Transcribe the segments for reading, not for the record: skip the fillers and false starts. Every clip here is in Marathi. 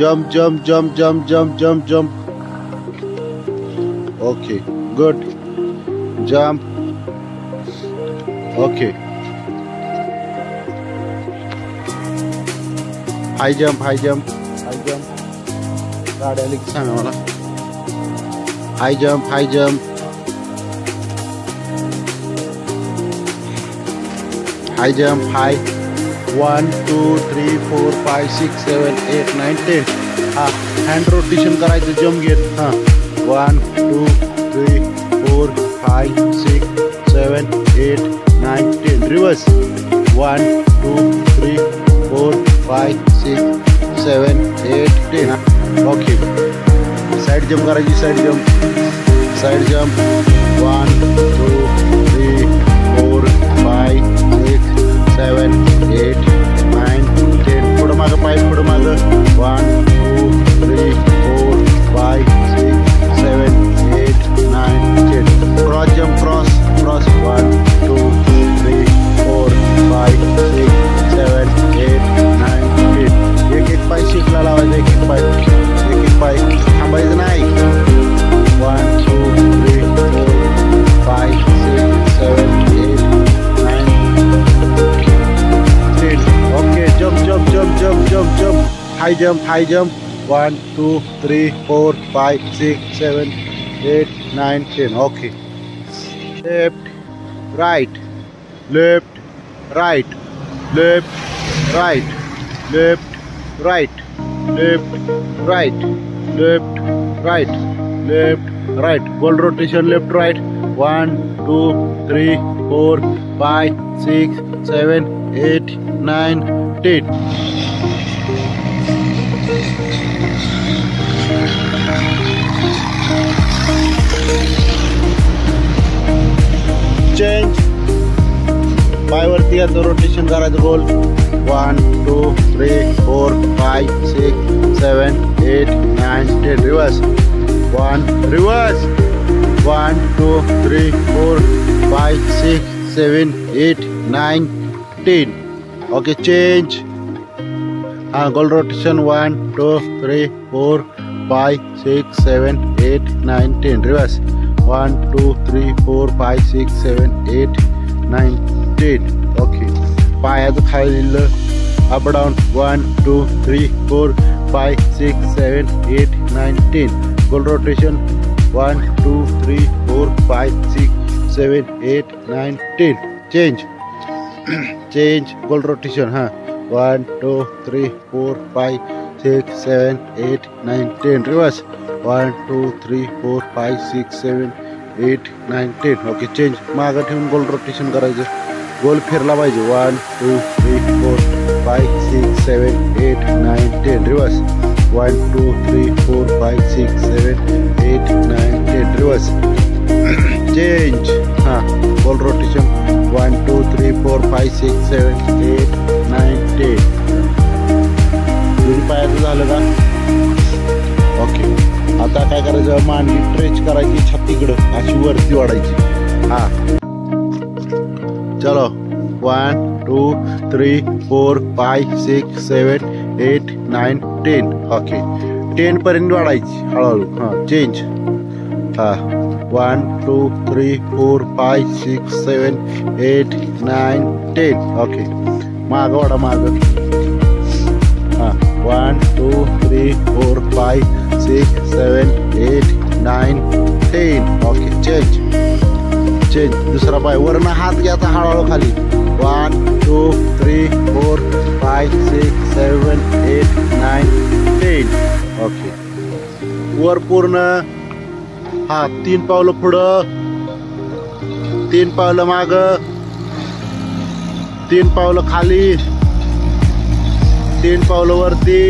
Jump, jump, jump, jump, jump, jump, jump. Okay, good. Jump. Okay. High jump, high jump, high jump. गाडी आली की सांगा मला. High jump, high jump. High jump, high. 1, 2, 3, 4, 5, 6, 7, 8, 9, 10. हा, hand rotation करायचं jump घेत. हा, 1, 2, 3, 4, 5, 6, 7, 8, 9, 10. Reverse. 1, 2, 3, 4, 5, 6, 7, 8, 10. Okay. Side jump करायची, side jump. Side jump. 1, 2, 3, 4, 5, 6, 7, 8, 9, 10. पुढं मागं पाय, पुढं मागं. 1, 2, 3, 4, 5, 6, 7, 8, 9, 10. Cross jump, cross. 1, 2, 3, 4, 5, 6, 7, 8, 9, 10. एक पाय शिकला लावायचा, एक पाय थांबायचं नाही. 1, 2, 3, 4, 5, 6, 7, 8, 9, 10. Okay, jump. High jump. 1, 2, 3, 4, 5, 6, 7, 8, 9, 10. Okay. Left, right, left, right, left, right, left, right, left, right, left, right, left, right. Goal rotation, left, right. 1, 2, 3, 4, 5, 6, 7, 8, 9, 10. Change. पायवरती याचं रोटेशन करायचं गोल. 1, 2, 3, 4, 5, 6, 7, 8, 9, 10. Reverse. 1, reverse. 1, 2, 3, 4, 5, 6, 7, 8, 9, 10. Okay, change. Goal rotation. 1, 2, 3, 4, 5, 6, 7, 8, 9, 10. Reverse. 1, 2, 3, 4, 5, 6, 7, 8, 9, 10. Okay. पायाचं खाली up down. 1, 2, 3, 4, 5, 6, 7, 8, 9, 10. Goal rotation. 1, 2, 3, 4, 5, 6, 7, 8, 9, 10. Change. Change. Goal rotation. 1, 2, 3, 4, 5, 6, 7, 8, 9, 10. Reverse. 1, 2, 3, 4, 5, 6, 7, 8, 9, 10. Okay, change. मागं ठेवून गोल रोटेशन करायचं. गोल फिरला पाहिजे. 1, 2, 3, 4, 5, 6, 7, 8, 9, 10. Reverse. 1, 2, 3, 4, 5, 6, 7, 8, 9, 10. Reverse. Change. Goal rotation. 1, 2, 3, 4, 5, 6, 7, 8, 9, 10. दोन्ही पायाचं झालं का? ओके. आता काय करायचं? मांडी स्ट्रेच करायची, छातीकडं अशी वरती वाढायची. चलो. 1, 2, 3, 4, 5, 6, 7, 8, 9, 10. ओके. 10 पर्यंत वाढायची हळूहळू. चेंज. 1, 2, 3, 4, 5, 6, 7, 8, 9, 10. ओके. मागं वाढा, मागं. 1, 2, 3, 4, 5, 6, 7, 8, 9, 10. ओके. चेंज. दुसरा पाय वरनं हात घ्यायचा हळूहळू खाली. 1, 2, 3, 4, 5, 6, 7, 8, 9, 10. ओके. वर पूर्ण. 3 पावलं पुढं, 3 पावलं मागं, 3 पावलं खाली, 3 पावलं वरती.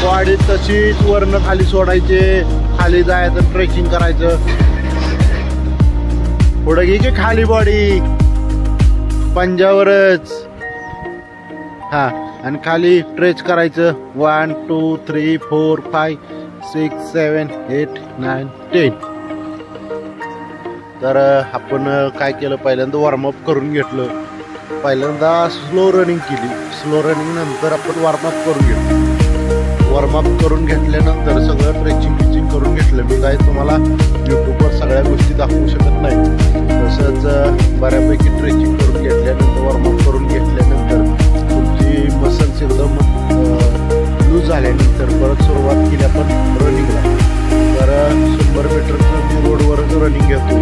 बॉडी तशीच वरनं खाली सोडायचे. खाली जायचं, ट्रेकिंग करायचं. पुढे घे की खाली बॉडी पंजावरच. आणि खाली स्ट्रेच करायचं. 1, 2, 3, 4, 5, 6, 7, 8, 9, 10. तर आपण काय केलं, पहिल्यांदा वॉर्मअप करून घेतलं. पहिल्यांदा स्लो रनिंग केली. स्लो रनिंग नंतर आपण वॉर्मअप करून घेतलं. वॉर्मअप करून घेतल्यानंतर सगळं ट्रेचिंग करून घेतलं. मी काय तुम्हाला यूट्यूबवर सगळ्या गोष्टी दाखवू शकत नाही. तसंच बऱ्यापैकी ट्रेचिंग करून घेतल्यानंतर वॉर्मअप करून घेतल्यानंतर तुमची मसल्स एकदम लूज झाल्यानंतर परत सुरुवात केली आपण रनिंगला. तर 100 मीटरचं मी रोडवरच रनिंग घेतो.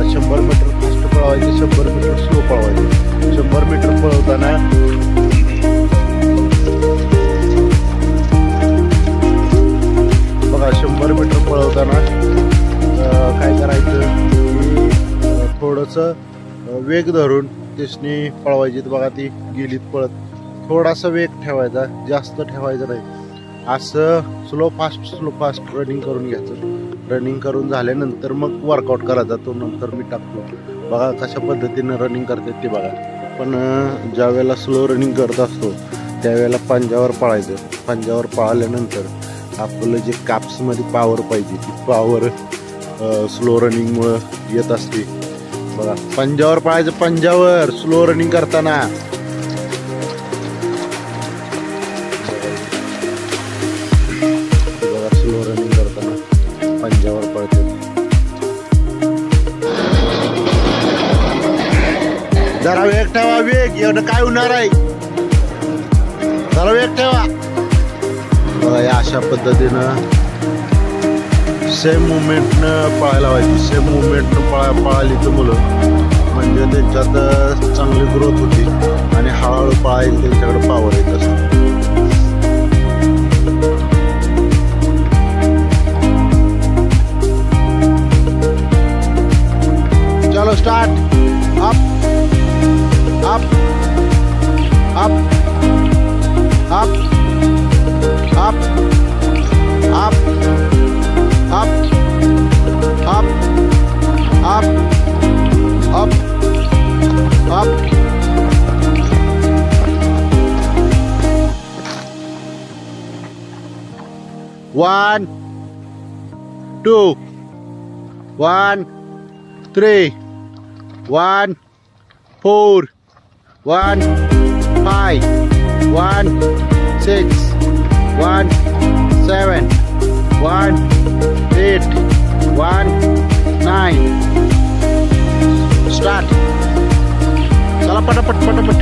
100 मीटर फास्ट पळवायचे, 100 मीटर स्लो पळवायचे. 100 मीटर पळवताना बघा 100 मीटर पळवताना काय करायचं की थोडंसं वेग धरून त्यासनी पळवायची. बघा ती गेलीत पळत. थोडासा वेग ठेवायचा, जास्त ठेवायचा नाही. असं स्लो फास्ट रनिंग करून घ्यायचं. रनिंग करून झाल्यानंतर मग वर्कआउट करायचा. तो नंतर मी टाकतो. बघा कशा पद्धतीनं रनिंग करतात ते बघा. पण ज्या वेळेला स्लो रनिंग करत असतो त्यावेळेला पंजावर पळायचं. पंजावर पळाल्यानंतर आपलं जे काप्समध्ये पावर पाहिजे ती पावर स्लो रनिंगमुळं येत असते. बघा पंजावर पळायचं. पंजावर स्लो रनिंग करताना बघा स्लो रनिंग करताना पंजावर पळते. जरा वेग ठेवा. वेग एवढं काय होणार आहे. जरा वेग ठेवा. बघा या अशा पद्धतीनं सेम मुवमेंटनं पळायला पाहिजे. सेम मुवमेंटनं पळाली तर मुलं म्हणजे त्यांच्यात चांगली ग्रोथ होती आणि हळूहळू पळायला त्यांच्याकडे पावर येत असते. चलो start. Up up up up up up up, up, up, up, up. One, two, 1, 3, 1, 4, 1, 5, 1, 6, 1, 7, 1, 8, 1, 9. Start. चला पटापट पटापट.